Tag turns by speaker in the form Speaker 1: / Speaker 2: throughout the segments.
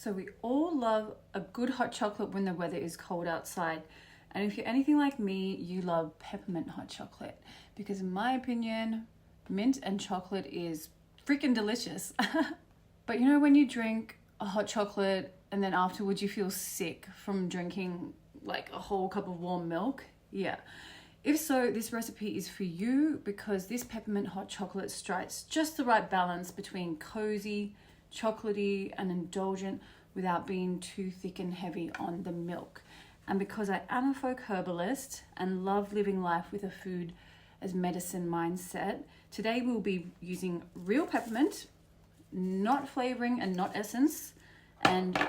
Speaker 1: So we all love a good hot chocolate when the weather is cold outside. And if you're anything like me, you love peppermint hot chocolate because in my opinion, mint and chocolate is freaking delicious. But you know when you drink a hot chocolate and then afterwards you feel sick from drinking like a whole cup of warm milk? Yeah. If so, this recipe is for you because this peppermint hot chocolate strikes just the right balance between cozy, chocolatey and indulgent without being too thick and heavy on the milk. And because I am a folk herbalist and love living life with a food as medicine mindset, today we'll be using real peppermint, not flavoring and not essence, and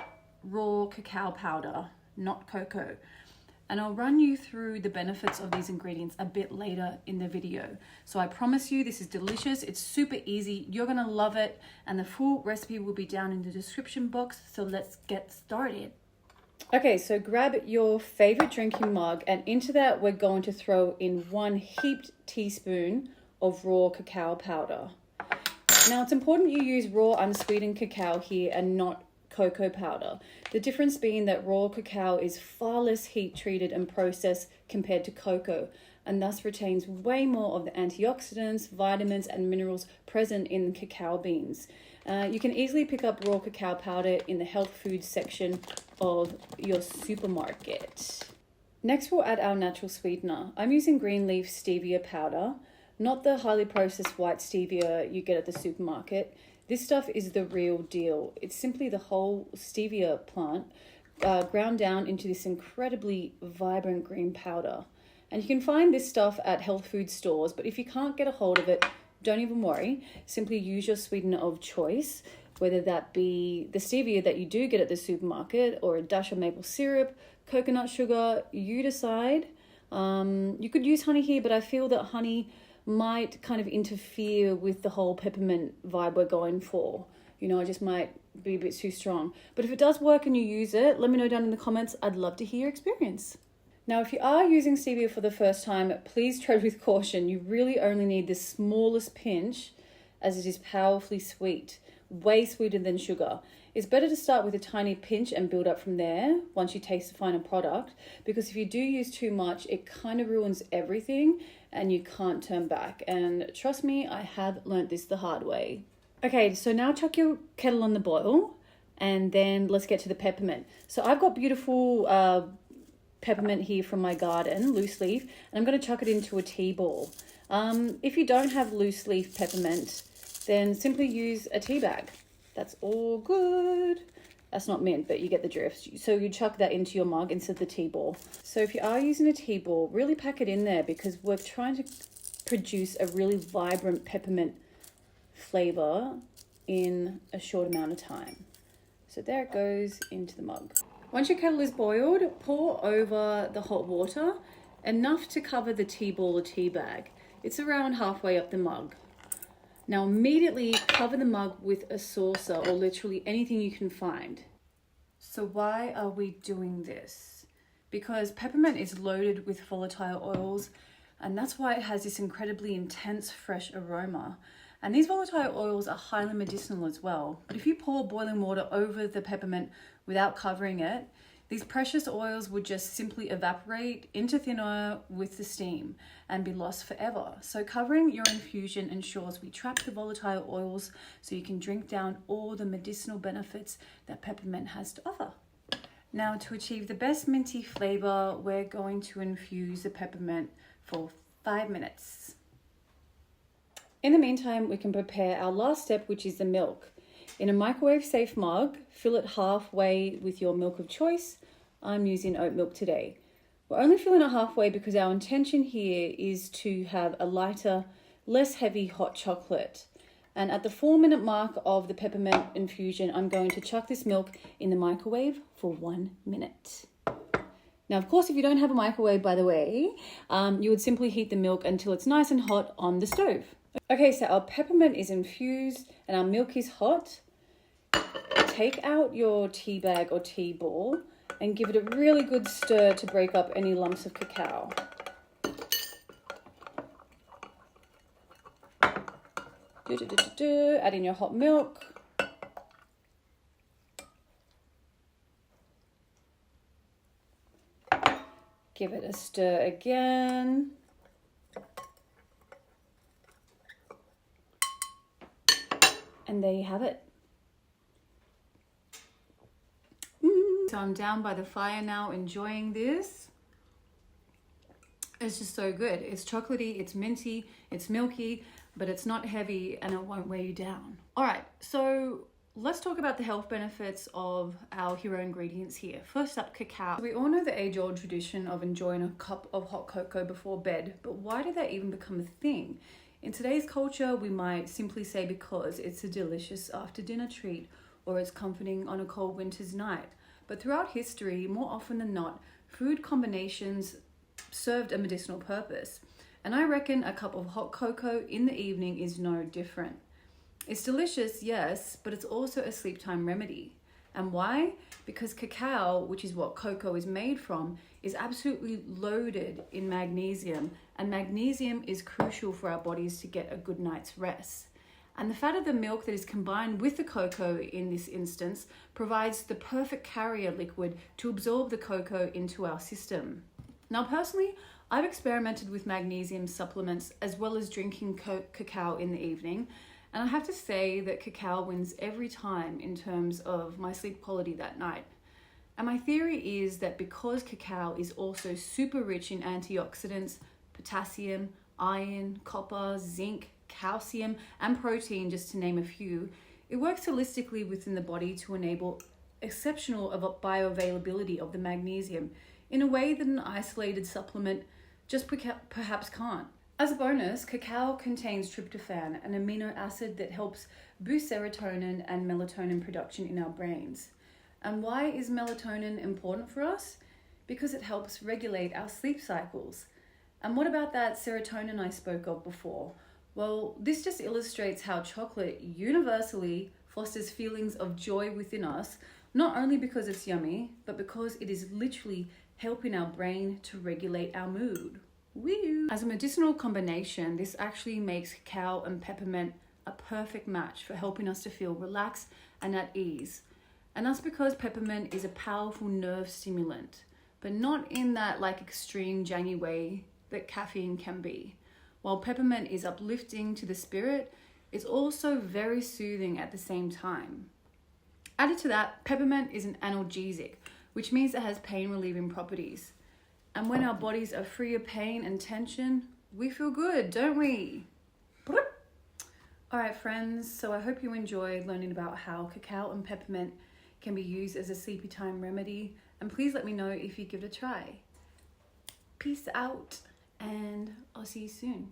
Speaker 1: raw cacao powder, not cocoa. And I'll run you through the benefits of these ingredients a bit later in the video. So I promise you this is delicious, it's super easy, you're gonna love it, and the full recipe will be down in the description box, so let's get started. Okay, so grab your favorite drinking mug, and into that we're going to throw in 1 heaped teaspoon of raw cacao powder. Now it's important you use raw unsweetened cacao here and not cocoa powder. The difference being that raw cacao is far less heat treated and processed compared to cocoa, and thus retains way more of the antioxidants, vitamins and minerals present in cacao beans. You can easily pick up raw cacao powder in the health food section of your supermarket. Next we'll add our natural sweetener. I'm using green leaf stevia powder, not the highly processed white stevia you get at the supermarket. This stuff is the real deal. It's simply the whole stevia plant ground down into this incredibly vibrant green powder. And you can find this stuff at health food stores, but if you can't get a hold of it, don't even worry. Simply use your sweetener of choice, whether that be the stevia that you do get at the supermarket or a dash of maple syrup, coconut sugar, you decide. You could use honey here, but I feel that honey might kind of interfere with the whole peppermint vibe we're going for. You know, it just might be a bit too strong. But if it does work and you use it, let me know down in the comments. I'd love to hear your experience. Now, if you are using stevia for the first time, please tread with caution. You really only need the smallest pinch as it is powerfully sweet, way sweeter than sugar. It's better to start with a tiny pinch and build up from there once you taste the final product, because if you do use too much, it kind of ruins everything and you can't turn back. And trust me, I have learnt this the hard way. Okay, so now chuck your kettle on the boil and then let's get to the peppermint. So I've got beautiful peppermint here from my garden, loose leaf, and I'm going to chuck it into a tea ball. If you don't have loose leaf peppermint, then simply use a tea bag. That's all good. That's not mint, but you get the drift. So you chuck that into your mug instead of the tea ball. So if you are using a tea ball, really pack it in there because we're trying to produce a really vibrant peppermint flavor in a short amount of time. So there it goes into the mug. Once your kettle is boiled, pour over the hot water, enough to cover the tea ball or tea bag. It's around halfway up the mug. Now immediately cover the mug with a saucer or literally anything you can find. So why are we doing this? Because peppermint is loaded with volatile oils, and that's why it has this incredibly intense fresh aroma. And these volatile oils are highly medicinal as well. But if you pour boiling water over the peppermint without covering it, these precious oils would just simply evaporate into thin air with the steam and be lost forever. So covering your infusion ensures we trap the volatile oils so you can drink down all the medicinal benefits that peppermint has to offer. Now to achieve the best minty flavor, we're going to infuse the peppermint for 5 minutes. In the meantime, we can prepare our last step, which is the milk. In a microwave safe mug, fill it halfway with your milk of choice. I'm using oat milk today. We're only filling it halfway because our intention here is to have a lighter, less heavy hot chocolate. And at the 4-minute mark of the peppermint infusion, I'm going to chuck this milk in the microwave for 1 minute. Now, of course, if you don't have a microwave, by the way, you would simply heat the milk until it's nice and hot on the stove. Okay, so our peppermint is infused and our milk is hot. Take out your tea bag or tea ball and give it a really good stir to break up any lumps of cacao. Add in your hot milk. Give it a stir again. And there you have it. So I'm down by the fire now enjoying this. It's just so good. It's chocolatey, it's minty, it's milky, but it's not heavy and it won't weigh you down. All right, so let's talk about the health benefits of our hero ingredients here. First up, cacao. We all know the age-old tradition of enjoying a cup of hot cocoa before bed, but why did that even become a thing? In today's culture, we might simply say because it's a delicious after-dinner treat or it's comforting on a cold winter's night. But throughout history, more often than not, food combinations served a medicinal purpose. And I reckon a cup of hot cocoa in the evening is no different. It's delicious, yes, but it's also a sleep time remedy. And why? Because cacao, which is what cocoa is made from, is absolutely loaded in magnesium, and magnesium is crucial for our bodies to get a good night's rest. And the fat of the milk that is combined with the cocoa in this instance provides the perfect carrier liquid to absorb the cocoa into our system. Now, personally, I've experimented with magnesium supplements as well as drinking cacao in the evening, and I have to say that cacao wins every time in terms of my sleep quality that night. And my theory is that because cacao is also super rich in antioxidants, potassium, iron, copper, zinc, calcium, and protein, just to name a few, it works holistically within the body to enable exceptional bioavailability of the magnesium in a way that an isolated supplement just perhaps can't. As a bonus, cacao contains tryptophan, an amino acid that helps boost serotonin and melatonin production in our brains. And why is melatonin important for us? Because it helps regulate our sleep cycles. And what about that serotonin I spoke of before? Well, this just illustrates how chocolate universally fosters feelings of joy within us, not only because it's yummy, but because it is literally helping our brain to regulate our mood. Woo! As a medicinal combination, this actually makes cacao and peppermint a perfect match for helping us to feel relaxed and at ease. And that's because peppermint is a powerful nerve stimulant, but not in that extreme jangy way that caffeine can be. While peppermint is uplifting to the spirit, it's also very soothing at the same time. Added to that, peppermint is an analgesic, which means it has pain relieving properties. And when our bodies are free of pain and tension, we feel good, don't we? All right, friends, so I hope you enjoyed learning about how cacao and peppermint can be used as a sleepy time remedy. And please let me know if you give it a try. Peace out, and I'll see you soon.